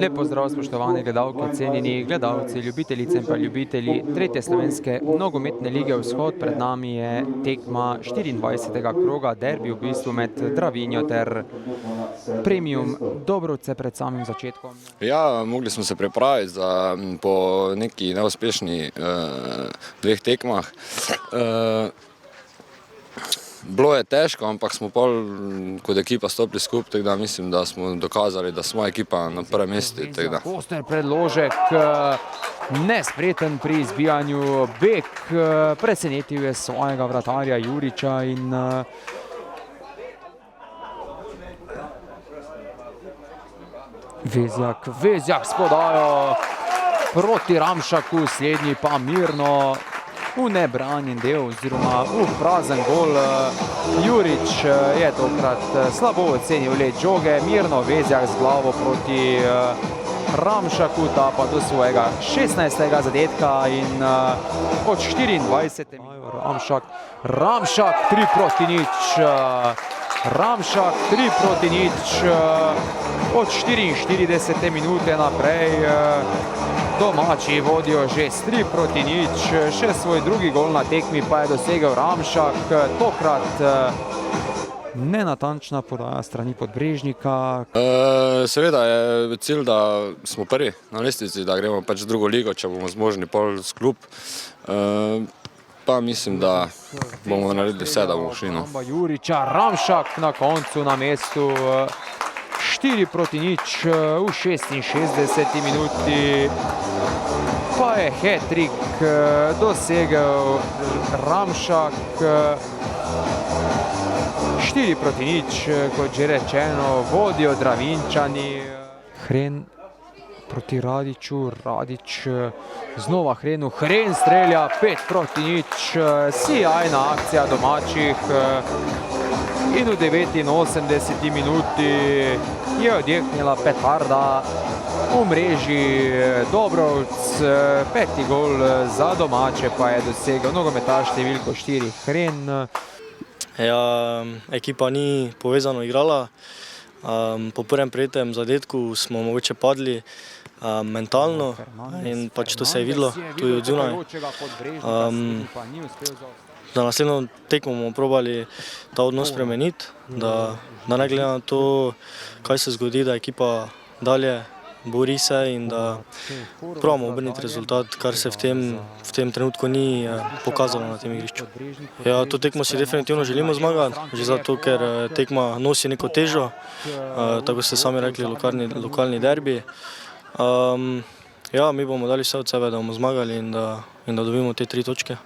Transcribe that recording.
Lep pozdrav, spoštovani gledalke, cenjeni gledalci, ljubitelice in pa ljubitelji tretje slovenske nogometne lige Vzhod. Pred nami je tekma 24. kroga, derbi v bistvu med Dravinjo ter Premium Dobrovce pred samim začetkom. Ja, mogli smo se pripraviti po neki neuspešni dveh tekmah. Bilo je težko, ampak smo pol kot ekipa stopili skupaj, tako da mislim, da smo dokazali, da smo ekipa na prvem mestu. Oster predložek, nespreten pri izbijanju. Bek presenetil je svojega vratarja Juriča in Vezjak s podajo proti Ramšaku, slednji pa mirno v nebranjen del oziroma v prazen gol. Jurič je tokrat slabo ocenil let žoge, mirno Vezjak z glavo proti Ramšaku, ta pa do svojega 16. zadetka in od 24. Ramšak 3-0. Ramšak 3-0 od 44. minute naprej. Domači vodijo že s 3-0, še svoj drugi gol na tekmi pa je dosegel Ramšak. Tokrat nenatančna podaja strani Podbrežnika. Seveda je cilj, da smo prvi na lestvici, da gremo pač v drugo ligo, če bomo zmožni pol s klub. Pa mislim, da bomo naredili vse, da bomo šli. Juriča, Ramšak na koncu na mestu. 4-0 v 66. minuti. Pa je hat-trick dosegel Ramšak. 4-0, kot že rečeno, vodijo Dravinčani. Hren proti Radiću, Radić znova Hrenu, Hren strelja 5-0, sjajna akcija domačih. In v 89. minuti je odjeknila petarda v mreži Dobrovc. 5. gol za domače pa je dosegel nogometaš številko 4 Hren. Ja, ekipa ni povezano igrala. Po prvem prejetem zadetku smo mogoče padli mentalno in pač to se je videlo tudi od zunaj. Za naslednjo tekmo bomo probali ta odnos spremeniti, da ne glede na to, kaj se zgodi, da ekipa dalje bori se in da probamo obrniti rezultat, kar se v tem trenutku ni pokazalo na tem igrišču. Ja, to tekmo si definitivno želimo zmagati, že zato, ker tekma nosi neko težo, tako ste sami rekli, lokalni derbi. Ja, mi bomo dali vse od sebe, da bomo zmagali in da dobimo te 3 točke.